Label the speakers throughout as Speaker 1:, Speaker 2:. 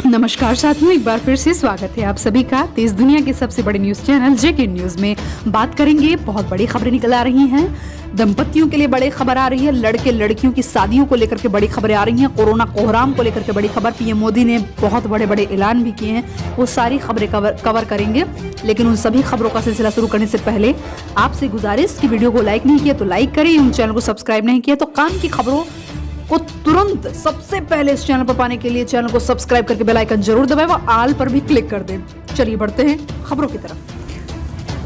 Speaker 1: नमस्कार साथियों, एक बार फिर से स्वागत है आप सभी का देश दुनिया के सबसे बड़े न्यूज चैनल जेके न्यूज में। बात करेंगे, बहुत बड़ी खबरें निकल आ रही हैं। दंपतियों के लिए बड़ी खबर आ रही है, लड़के लड़कियों की शादियों को लेकर के बड़ी खबरें आ रही हैं, कोरोना कोहराम को लेकर के बड़ी खबर। पीएम मोदी ने बहुत बड़े बड़े ऐलान भी किए हैं, वो सारी खबरें कवर करेंगे। लेकिन उन सभी खबरों का सिलसिला शुरू करने से पहले आपसे गुजारिश की वीडियो को लाइक नहीं किया तो लाइक करें, उन चैनल को सब्सक्राइब नहीं किया तो काम की खबरों को तुरंत सबसे पहले इस चैनल पर पाने के लिए चैनल को सब्सक्राइब करके बेल आइकन जरूर दबाएं व ऑल पर भी क्लिक कर दें। चलिए बढ़ते हैं खबरों की तरफ।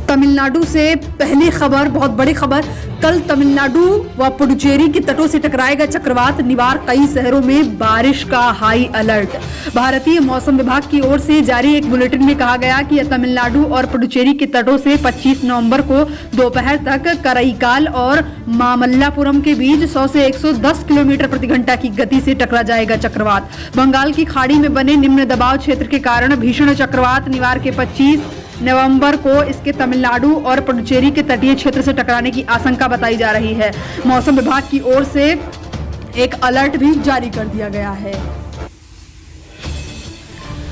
Speaker 1: तमिलनाडु से पहली खबर, बहुत बड़ी खबर। कल तमिलनाडु व पुडुचेरी के तटों से टकराएगा चक्रवात, निवार कई शहरों में बारिश का हाई अलर्ट। भारतीय मौसम विभाग की ओर से जारी एक बुलेटिन में कहा गया कि तमिलनाडु और पुडुचेरी के तटों से 25 नवंबर को दोपहर तक कराईकाल और मामल्लापुरम के बीच 100 से 110 किलोमीटर प्रति घंटा की गति से टकरा जाएगा चक्रवात। बंगाल की खाड़ी में बने निम्न दबाव क्षेत्र के कारण भीषण चक्रवात निवार के 25 नवंबर को इसके तमिलनाडु और पुडुचेरी के तटीय क्षेत्र से टकराने की आशंका बताई जा रही है। मौसम विभाग की ओर से एक अलर्ट भी जारी कर दिया गया है।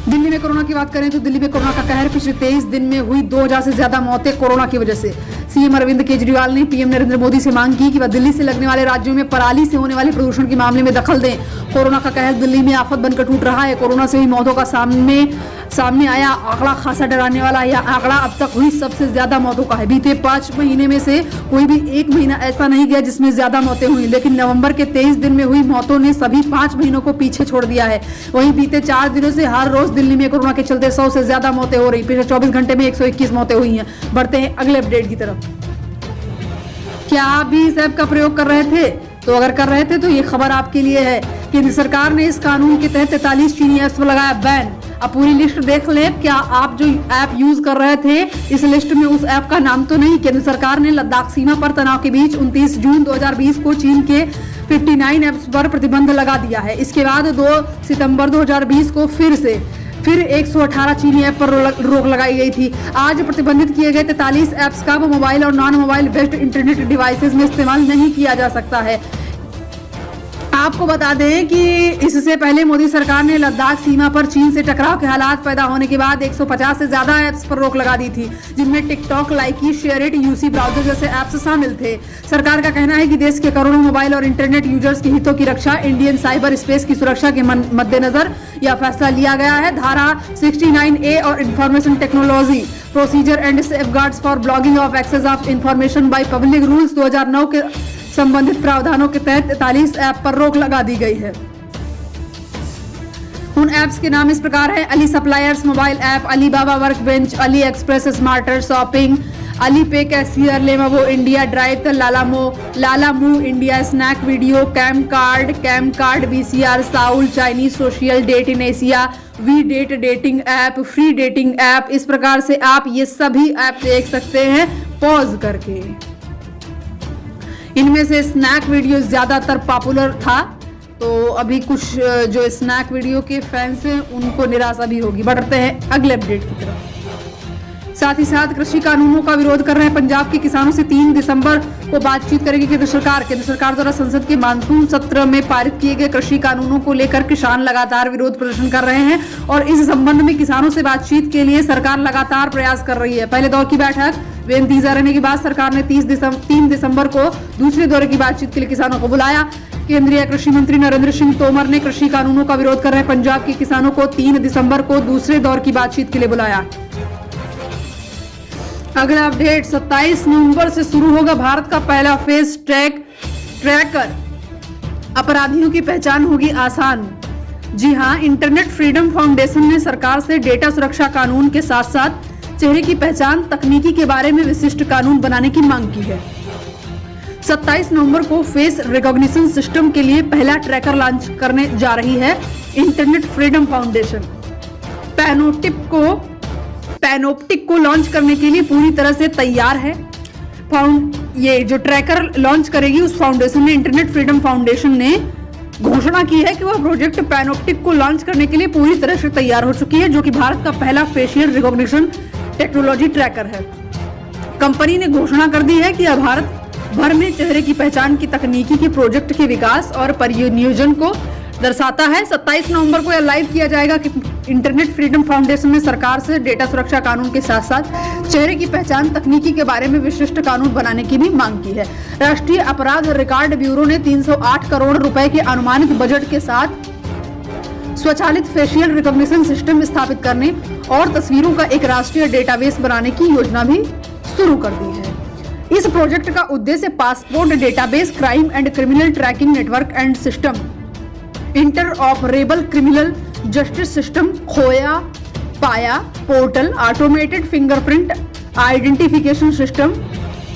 Speaker 1: दिल्ली में कोरोना की बात करें तो दिल्ली में कोरोना का कहर। पिछले 23 दिन में हुई 2000 से ज्यादा मौतें कोरोना की वजह से। सीएम अरविंद केजरीवाल ने पीएम नरेंद्र मोदी से मांग की कि वह दिल्ली से लगने वाले राज्यों में पराली से होने वाले प्रदूषण के मामले में दखल दें। कोरोना का कहर दिल्ली में आफत बनकर टूट रहा है। कोरोना से हुई मौतों का सामने आया आंकड़ा खासा डराने वाला। यह आंकड़ा अब तक हुई सबसे ज्यादा मौतों का है। बीते 5 महीने में से कोई भी एक महीना ऐसा नहीं गया जिसमें ज्यादा मौतें हुई, लेकिन नवंबर के 23 दिन में हुई मौतों ने सभी 5 महीनों को पीछे छोड़ दिया है। वहीं बीते 4 दिनों से हर रोज दिल्ली में कोरोना के चलते 100 से ज्यादा मौतें हो रही। पिछले 24 घंटे में 121 मौतें हुई हैं। बढ़ते हैं अगले अपडेट की तरफ। क्या आप भी इस ऐप का प्रयोग कर रहे थे? तो अगर कर रहे थे तो ये खबर आपके लिए है। केंद्र सरकार ने इस कानून के तहत 43 चीनी ऐप्स पर लगाया बैन। अब पूरी लिस्ट देख लें। क्या आप जो ऐप यूज कर रहे थे, इस लिस्ट में उस ऐप का नाम तो नहीं? केंद्र सरकार ने लद्दाख सीमा पर तनाव के बीच 29 जून 2020 को चीन के 59 ऐप्स पर प्रतिबंध लगा दिया है। इसके बाद 2 सितंबर 2020 को फिर 118 चीनी ऐप पर रोक लगाई गई थी। आज प्रतिबंधित किए गए 43 ऐप्स का मोबाइल और non mobile based internet devices में इस्तेमाल नहीं किया जा सकता है। आपको बता दें कि इससे पहले मोदी सरकार ने लद्दाख सीमा पर चीन से टकराव के हालात पैदा होने के बाद 150 से ज्यादा ऐप्स पर रोक लगा दी थी, जिनमें टिकटॉक, लाइकी, शेयरिट, यूसी ब्राउजर जैसे ऐप्स शामिल थे। सरकार का कहना है कि देश के करोड़ों मोबाइल और इंटरनेट यूजर्स के हितों की रक्षा, इंडियन साइबर स्पेस की सुरक्षा के मद्देनजर यह फैसला लिया गया है। धारा 69A और information technology procedure and safeguards for blocking of access of information by public rules 2009 के संबंधित प्रावधानों के तहत 43 ऐप पर रोक लगा दी गई है। उन ऐप्स के नाम इस प्रकार है: Ali Suppliers mobile app, Alibaba workbench, AliExpress smarter shopping, Alipay cashier, Lenovo India drive, Lalamove India, Snack Video, CamCard VCR, Soul, Chinese social, Date in Asia, WeDate dating app, free dating app. इस प्रकार से आप ये सभी app देख सकते हैं pause करके। इनमें से स्नैक वीडियो ज्यादातर पॉपुलर था, तो अभी कुछ जो स्नैक वीडियो के फैंस हैं उनको निराशा भी होगी। बढ़ते हैं अगले अपडेट की तरफ। साथ ही साथ कृषि कानूनों का विरोध कर रहे हैं पंजाब के किसानों से 3 दिसंबर को बातचीत करेगी केंद्र सरकार द्वारा संसद के मानसून सत्र में पारित किए गए कृषि कानूनों को लेकर किसान लगातार विरोध प्रदर्शन कर रहे हैं और इस संबंध में किसानों से बातचीत के लिए सरकार लगातार प्रयास कर रही है। पहले दौर की बैठक बेनतीजा रहने के बाद सरकार ने 3 दिसंबर को दूसरे दौरे की बातचीत के लिए किसानों को बुलाया। केंद्रीय कृषि मंत्री नरेंद्र सिंह तोमर ने कृषि कानूनों का विरोध कर रहे पंजाब के किसानों को 3 दिसंबर को दूसरे दौर की बातचीत के लिए बुलाया। अगला अपडेट, 27 नवंबर से शुरू होगा भारत का पहला फेस ट्रैकर। अपराधियों की पहचान होगी आसान। जी हां, इंटरनेट फ्रीडम फाउंडेशन ने सरकार से डेटा सुरक्षा कानून के साथ साथ चेहरे की पहचान तकनीकी के बारे में विशिष्ट कानून बनाने की मांग की है। 27 नवंबर को फेस रिकॉग्निशन सिस्टम के लिए पहला ट्रैकर लॉन्च करने जा रही है इंटरनेट फ्रीडम फाउंडेशन। पैनोप्टिक को लॉन्च करने के लिए पूरी तरह से तैयार है। ये जो ट्रैकर लॉन्च करेगी उस फाउंडेशन ने, इंटरनेट फ्रीडम फाउंडेशन ने घोषणा की है कि वह प्रोजेक्ट पैनोप्टिक को लॉन्च करने के लिए पूरी तरह से तैयार हो चुकी है, जो कि भारत का पहला फेशियल रिकॉग्निशन टेक्नोलॉजी ट्रैकर है। कंपनी ने घोषणा कर दी है कि अब भारत भर में चेहरे की पहचान की तकनीकी के प्रोजेक्ट के विकास और परिनियोजन को दर्शाता है। 27 नवंबर को यह लाइव किया जाएगा कि इंटरनेट फ्रीडम फाउंडेशन ने सरकार से डेटा सुरक्षा कानून के साथ साथ चेहरे की पहचान तकनीकी के बारे में विशिष्ट कानून बनाने की भी मांग की है। राष्ट्रीय अपराध रिकॉर्ड ब्यूरो ने 308 करोड़ रुपए के अनुमानित बजट के साथ स्वचालित फेशियल रिकॉग्निशन सिस्टम स्थापित करने और तस्वीरों का एक राष्ट्रीय डेटाबेस बनाने की योजना भी शुरू कर दी है। इस प्रोजेक्ट का उद्देश्य passport database, crime and criminal tracking network and system, interoperable criminal justice system, खोया पाया portal, automated fingerprint identification system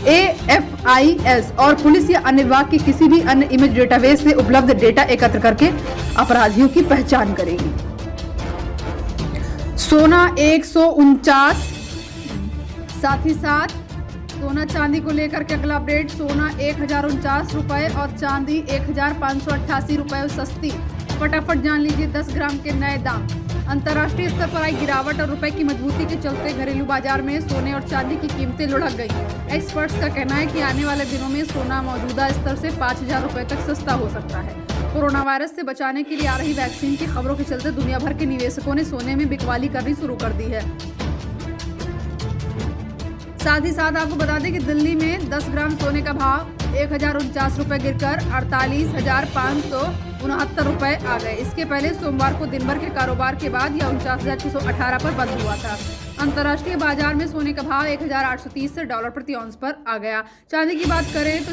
Speaker 1: AFIS और पुलिस या अन्य विभाग के किसी भी अन्य इमेज डेटाबेस से उपलब्ध डेटा एकत्र करके अपराधियों की पहचान करेगी। सोना 149, साथ ही साथ सोना चांदी को लेकर के अगला अपडेट। सोना 1049 रुपए और चांदी 1588 रुपए सस्ती। फटाफट जान लीजिए 10 ग्राम के नए दाम। अंतर्राष्ट्रीय स्तर पर आई गिरावट और रुपए की मजबूती के चलते घरेलू बाजार में सोने और चांदी की कीमतें लुढ़क गई। एक्सपर्ट्स का कहना है कि आने वाले दिनों में सोना मौजूदा स्तर से 5000 रुपए तक सस्ता हो सकता है। कोरोना वायरस से बचाने के लिए आ रही वैक्सीन की खबरों के चलते दुनिया भर के निवेशकों ने सोने में बिकवाली करनी शुरू कर दी है। साथ ही साथ आपको बता दें कि दिल्ली में 10 ग्राम सोने का भाव 1049 रुपए गिरकर 48,569 रुपए आ गए। इसके पहले सोमवार को दिन भर के कारोबार के बाद यह 49,618 पर बंद हुआ था। अंतर्राष्ट्रीय बाजार में सोने का भाव 1,830 डॉलर प्रति औंस पर आ गया। चांदी की बात करें तो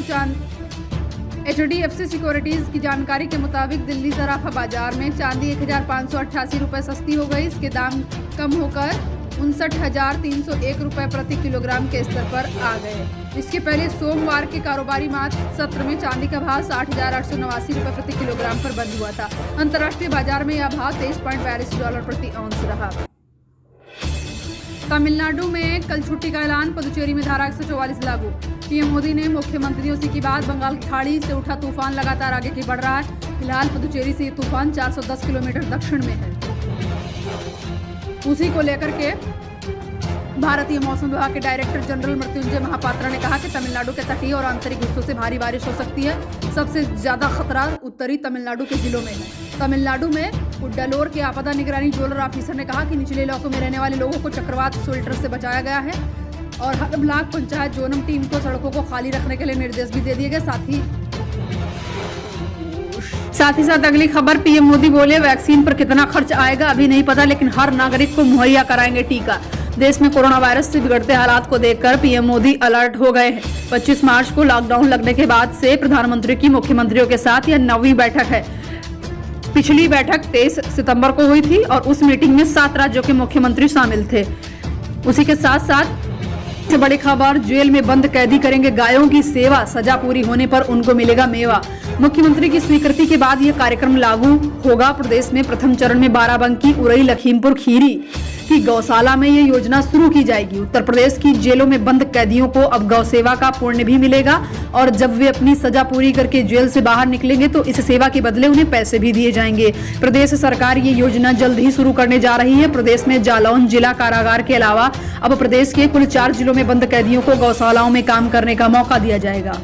Speaker 1: HDFC सिक्योरिटीज की जानकारी के मुताबिक दिल्ली सराफा बाजार में चांदी 1,588 रुपए सस्ती हो गई। इसके दाम कम होकर 59,301 रुपए प्रति किलोग्राम के स्तर पर आ गए। इसके पहले सोमवार के कारोबारी सत्र में चांदी का भाव 60,889 रुपए प्रति किलोग्राम पर बंद हुआ था। अंतर्राष्ट्रीय बाजार में यह भाव 23.42 डॉलर प्रति औंस रहा। तमिलनाडु में कल छुट्टी का ऐलान। पुदुचेरी में धारा 144 लागू। पीएम मोदी ने मुख्यमंत्रियों से की बात। बंगाल की खाड़ी से उठा तूफान लगातार आगे की बढ़ रहा है। फिलहाल पुदुचेरी से ये तूफान 410 किलोमीटर दक्षिण में है। उसी को लेकर के भारतीय मौसम विभाग के डायरेक्टर जनरल मृत्युंजय महापात्रा ने कहा कि तमिलनाडु के तटीय और आंतरिक हिस्सों से भारी बारिश हो सकती है। सबसे ज्यादा खतरा उत्तरी तमिलनाडु के जिलों में है। तमिलनाडु में कुड्डालोर के आपदा निगरानी जोनल ऑफिसर ने कहा कि निचले इलाकों में रहने वाले लोगों को चक्रवात स्वेल्टर से बचाया गया है और हर ब्लॉक पंचायत जोनम टीम को सड़कों को खाली रखने के लिए निर्देश भी दे दिए गए। साथ ही साथ अगली खबर, पीएम मोदी बोले वैक्सीन पर कितना खर्च आएगा अभी नहीं पता, लेकिन हर नागरिक को मुहैया कराएंगे टीका। देश में कोरोना वायरस से बिगड़ते हालात को देखकर पीएम मोदी अलर्ट हो गए हैं। 25 मार्च को लॉकडाउन लगने के बाद से प्रधानमंत्री की मुख्यमंत्रियों के साथ यह 9वीं बैठक है। पिछली बैठक 23 सितंबर को हुई थी और उस मीटिंग में 7 राज्यों के मुख्यमंत्री शामिल थे। उसी के साथ साथ बड़ी खबर, जेल में बंद कैदी करेंगे गायों की सेवा, सजा पूरी होने पर उनको मिलेगा मेवा। मुख्यमंत्री की स्वीकृति के बाद यह कार्यक्रम लागू होगा। प्रदेश में प्रथम चरण में बाराबंकी, उरई, लखीमपुर खीरी की गौशाला में ये योजना शुरू की जाएगी। उत्तर प्रदेश की जेलों में बंद कैदियों को अब गौ सेवा का पुण्य भी मिलेगा और जब वे अपनी सजा पूरी करके जेल से बाहर निकलेंगे तो इस सेवा के बदले उन्हें पैसे भी दिए जाएंगे। प्रदेश सरकार ये योजना जल्द ही शुरू करने जा रही है। प्रदेश में जालौन जिला कारागार के अलावा अब प्रदेश के कुल 4 जिलों में बंद कैदियों को गौशालाओं में काम करने का मौका दिया जाएगा।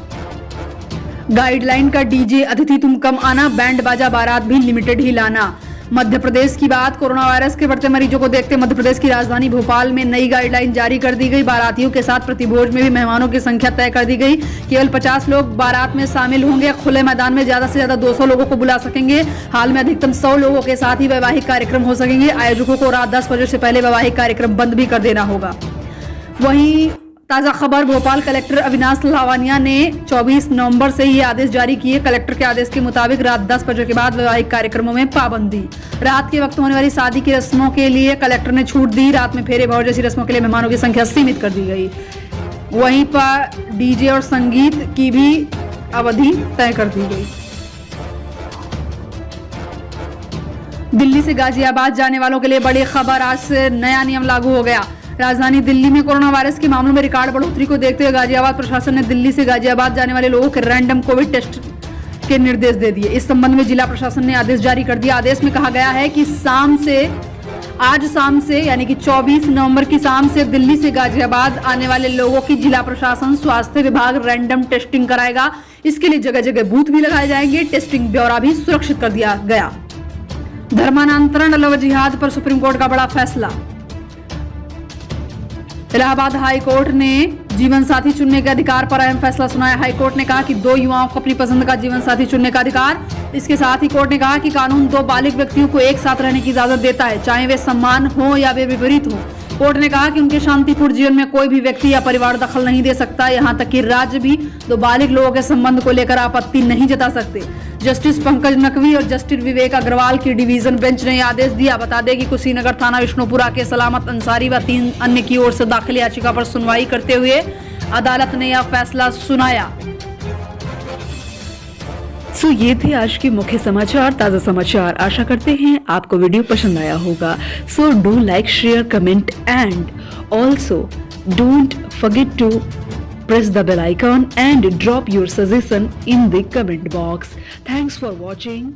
Speaker 1: गाइडलाइन का डीजे, अतिथि तुम कम आना, बैंड बाजा बारात भी लिमिटेड ही लाना। मध्य प्रदेश की बात, कोरोना वायरस के बढ़ते मरीजों को देखते मध्य प्रदेश की राजधानी भोपाल में नई गाइडलाइन जारी कर दी गई। बारातियों के साथ प्रतिभोज में भी मेहमानों की संख्या तय कर दी गई। केवल 50 लोग बारात में शामिल होंगे। खुले मैदान में ज्यादा से ज्यादा 200 लोगों को बुला सकेंगे। हाल में अधिकतम 100 लोगों के साथ ही वैवाहिक कार्यक्रम हो सकेंगे। आयोजकों को रात 10 बजे से पहले वैवाहिक कार्यक्रम बंद भी कर देना होगा। वहीं ताजा खबर, भोपाल कलेक्टर अविनाश लावानिया ने 24 नवंबर से ये आदेश जारी किए। कलेक्टर के आदेश के मुताबिक रात 10 बजे के बाद वैवाहिक कार्यक्रमों में पाबंदी। रात के वक्त होने वाली शादी की रस्मों के लिए कलेक्टर ने छूट दी। रात में फेरे भौर जैसी रस्मों के लिए मेहमानों की संख्या सीमित कर दी गई। वहीं पर डीजे और संगीत की भी अवधि तय कर दी गई। दिल्ली से गाजियाबाद जाने वालों के लिए बड़ी खबर, आज से नया नियम लागू हो गया। राजधानी दिल्ली में कोरोना वायरस के मामलों में रिकॉर्ड बढ़ोतरी को देखते हुए गाजियाबाद प्रशासन ने दिल्ली से गाजियाबाद जाने वाले लोगों के रैंडम कोविड टेस्ट के निर्देश दे दिए। इस संबंध में जिला प्रशासन ने आदेश जारी कर दिया। आदेश में कहा गया है कि आज शाम से यानी कि 24 नवंबर की शाम से दिल्ली से गाजियाबाद आने वाले लोगों की जिला प्रशासन स्वास्थ्य विभाग रैंडम टेस्टिंग कराएगा। इसके लिए जगह जगह बूथ भी लगाए जाएंगे। टेस्टिंग ब्यौरा भी सुरक्षित कर दिया गया। धर्मांतरण लव जिहाद पर सुप्रीम कोर्ट का बड़ा फैसला। इलाहाबाद हाई कोर्ट ने जीवन साथी चुनने के अधिकार पर अहम फैसला सुनाया। हाई कोर्ट ने कहा कि 2 युवाओं को अपनी पसंद का जीवन साथी चुनने का अधिकार। इसके साथ ही कोर्ट ने कहा कि कानून 2 बालिग व्यक्तियों को एक साथ रहने की इजाजत देता है, चाहे वे समान हो या वे विपरीत हो। कोर्ट ने कहा कि उनके शांतिपूर्ण जीवन में कोई भी व्यक्ति या परिवार दखल नहीं दे सकता। यहाँ तक कि राज्य भी 2 बालिग लोगों के संबंध को लेकर आपत्ति नहीं जता सकते। जस्टिस पंकज नकवी और जस्टिस विवेक अग्रवाल की डिवीजन बेंच ने यह आदेश दिया। बता दें कि कुशीनगर थाना विष्णुपुरा के सलामत अंसारी व 3 अन्य की ओर से दाखिल याचिका पर सुनवाई करते हुए अदालत ने यह फैसला सुनाया। ये थे आज के मुख्य समाचार, ताजा समाचार। आशा करते हैं आपको वीडियो पसंद आया होगा। Do like, share, comment and also don't forget to press the bell icon and drop your suggestion in the comment box. Thanks for watching.